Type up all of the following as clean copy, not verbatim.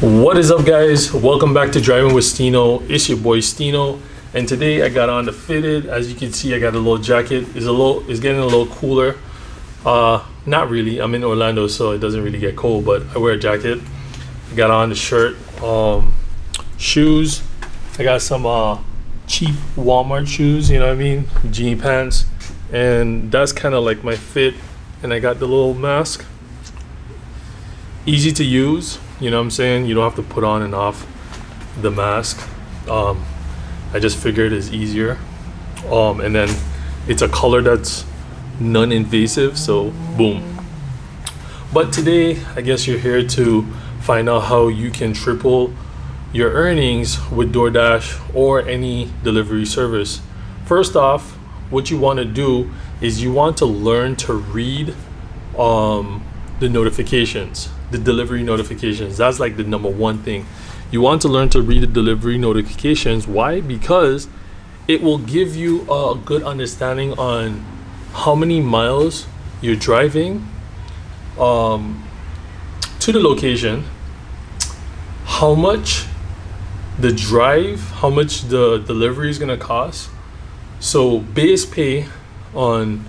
What is up, guys? Welcome back to Driving with Stino. It's your boy Stino, and today I got on the fitted. As you can see, I got a little jacket. It's getting a little cooler. Not really. I'm in Orlando, so it doesn't really get cold, but I wear a jacket. I got on the shirt, shoes. I got some cheap Walmart shoes. You know what I mean? Jean pants, and that's kind of like my fit. And I got the little mask. Easy to use. You know what I'm saying? You don't have to put on and off the mask. I just figured it's easier. And then it's a color that's non-invasive, so boom. But today, I guess you're here to find out how you can triple your earnings with DoorDash or any delivery service. First off, what you want to do is you want to learn to read the notifications, the delivery notifications. That's like the number one thing. You want to learn to read the delivery notifications. Why? Because it will give you a good understanding on how many miles you're driving to the location, how much the drive, how much the delivery is going to cost. So base pay on,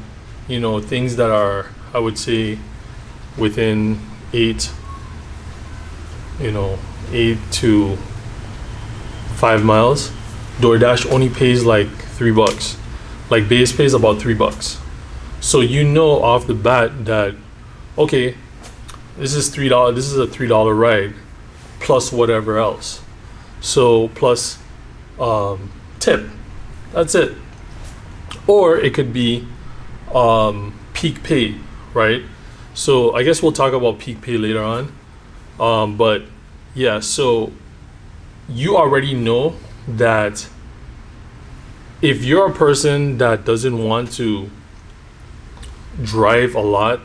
things that are, I would say, within 8 to 5 miles. DoorDash only pays like $3. Like base pays about $3. So off the bat that, okay, this is $3. This is a $3 ride plus whatever else. So plus tip. That's it. Or it could be peak pay, right? So I guess we'll talk about peak pay later on. But yeah, so you already know that if you're a person that doesn't want to drive a lot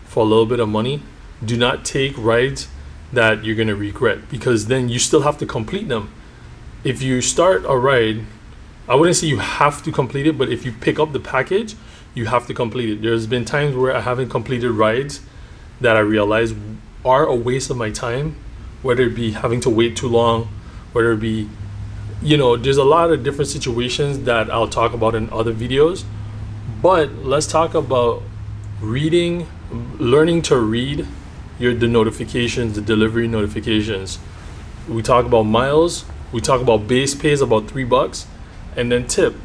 for a little bit of money, do not take rides that you're going to regret, because then you still have to complete them. If you start a ride, I wouldn't say you have to complete it, but if you pick up the package, you have to complete it. There's been times where I haven't completed rides that I realize are a waste of my time, whether it be having to wait too long, whether it be, there's a lot of different situations that I'll talk about in other videos. But let's talk about learning to read the notifications, the delivery notifications. We talk about miles, we talk about base pays about $3, and then tip.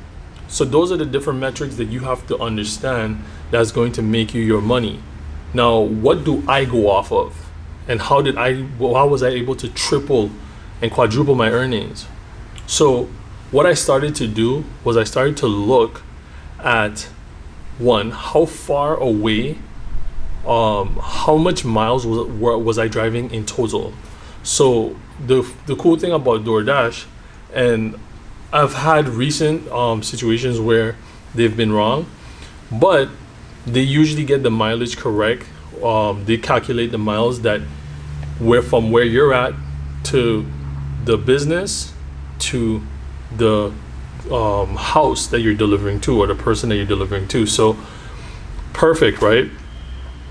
So those are the different metrics that you have to understand that's going to make you your money. Now, what do I go off of? And how was I able to triple and quadruple my earnings? So what I started to do was I started to look at, one, how far away, how much miles was I driving in total. So the cool thing about DoorDash, and I've had recent situations where they've been wrong, but they usually get the mileage correct. They calculate the miles that from where you're at to the business to the house that you're delivering to, or the person that you're delivering to. So perfect, right?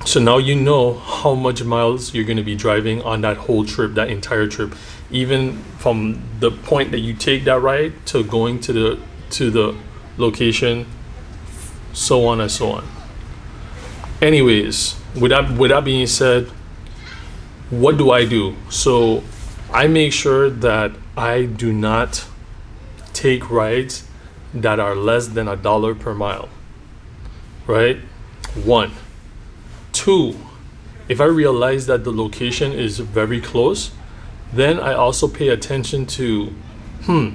So now you know how much miles you're going to be driving on that whole trip, that entire trip, even from the point that you take that ride to going to the location, so on and so on. Anyways, with that being said, what do I do? So I make sure that I do not take rides that are less than $1 per mile, right? 1. 2, if I realize that the location is very close, then I also pay attention to, I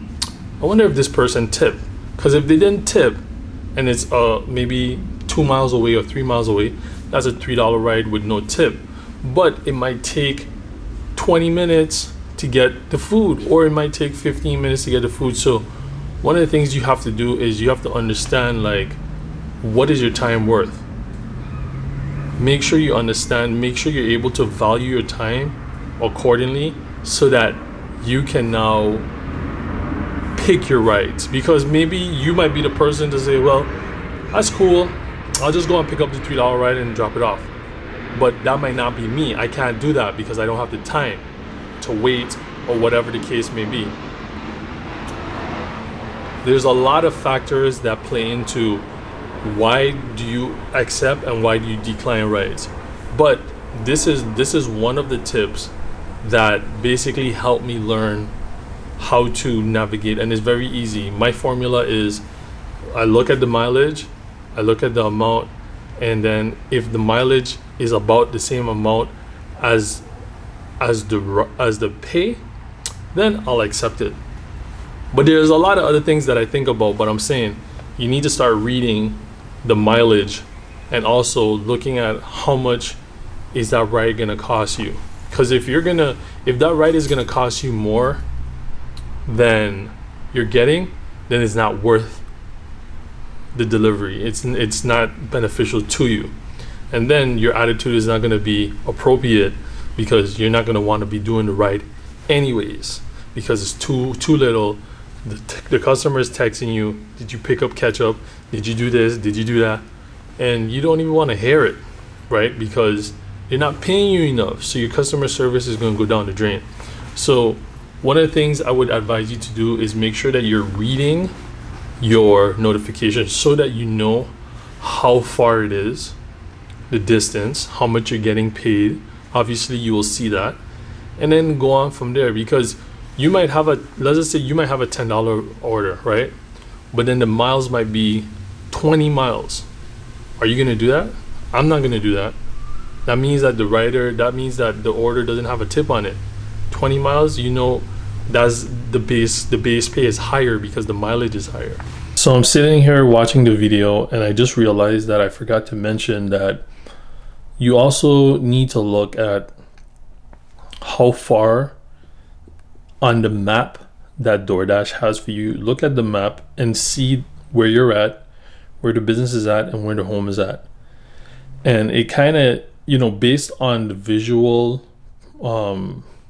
wonder if this person tipped. Because if they didn't tip and it's maybe 2 miles away or 3 miles away, that's a $3 ride with no tip. But it might take 20 minutes to get the food, or it might take 15 minutes to get the food. So one of the things you have to do is you have to understand, like, what is your time worth? Make sure you understand, make sure you're able to value your time accordingly, so that you can now pick your rides. Because maybe you might be the person to say, well, that's cool, I'll just go and pick up the $3 ride and drop it off. But that might not be me. I can't do that because I don't have the time to wait, or whatever the case may be. There's a lot of factors that play into why do you accept and why do you decline rides. But this is one of the tips that basically helped me learn how to navigate, and it's very easy. My formula is I look at the mileage, I look at the amount, and then if the mileage is about the same amount as the pay, then I'll accept it. But there's a lot of other things that I think about, but I'm saying you need to start reading the mileage and also looking at how much is that ride gonna cost you. Because if that ride is gonna cost you more than you're getting, then it's not worth the delivery. It's not beneficial to you. And then your attitude is not gonna be appropriate, because you're not gonna want to be doing the ride anyways, because it's too little. The customer is texting you, did you pick up ketchup? Did you do this? Did you do that? And you don't even want to hear it, right? Because they're not paying you enough. So your customer service is going to go down the drain. So one of the things I would advise you to do is make sure that you're reading your notifications so that you know how far it is, the distance, how much you're getting paid. Obviously, you will see that. And then go on from there, because you might have let's just say you might have a $10 order, right? But then the miles might be 20 miles. Are you going to do that? I'm not going to do that. That means that the order doesn't have a tip on it. 20 miles, that's the base pay is higher because the mileage is higher. So I'm sitting here watching the video, and I just realized that I forgot to mention that you also need to look at how far on the map that DoorDash has for you. Look at the map and see where you're at, where the business is at, and where the home is at. And it kind of, based on the visual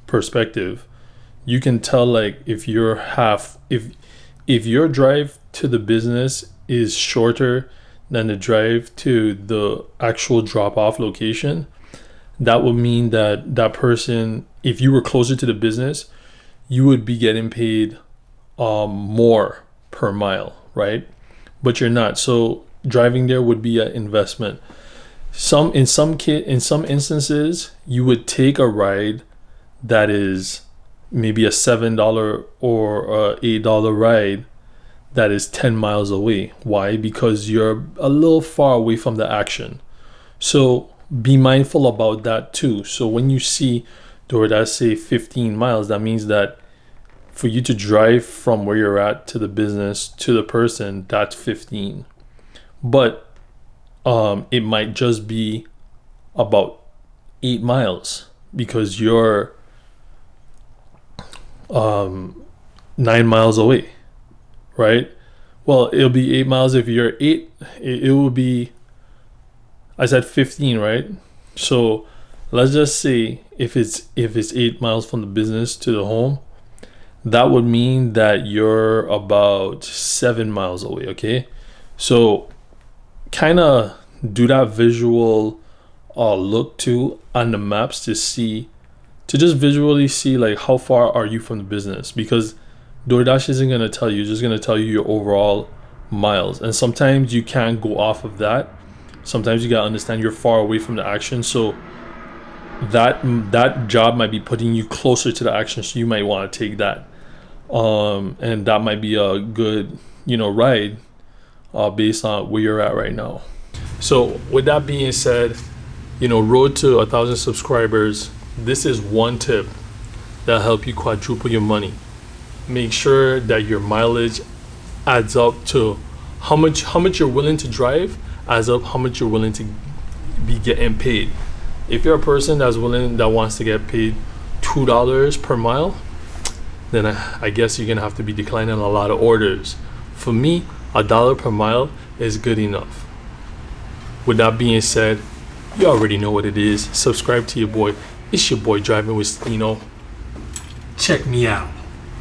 perspective, you can tell, like, if your drive to the business is shorter than the drive to the actual drop-off location, that would mean that person, if you were closer to the business, you would be getting paid more per mile, right? But you're not. So driving there would be an investment. In some instances, you would take a ride that is maybe a $7 or a $8 ride that is 10 miles away. Why? Because you're a little far away from the action. So be mindful about that too. So when you see DoorDash say 15 miles, that means that for you to drive from where you're at to the business to the person, that's 15. But it might just be about 8 miles because you're 9 miles away, right? Well, it'll be 8 miles if you're 8. It will be, I said 15, right? So let's just say if it's 8 miles from the business to the home, that would mean that you're about 7 miles away. Okay, so kind of do that visual look too on the maps to just visually see, like, how far are you from the business, because DoorDash isn't going to tell you, just going to tell you your overall miles, and sometimes you can't go off of that. Sometimes you got to understand you're far away from the action, so that job might be putting you closer to the action, so you might want to take that, and that might be a good ride based on where you're at right now. So with that being said, road to 1,000 subscribers, this is one tip that'll help you quadruple your money. Make sure that your mileage adds up to how much you're willing to drive, adds up how much you're willing to be getting paid. If you're a person that wants to get paid $2 per mile, then I guess you're gonna have to be declining a lot of orders. For me, $1 per mile is good enough. With that being said, you already know what it is. Subscribe to your boy. It's your boy Driving with Stino. Check me out.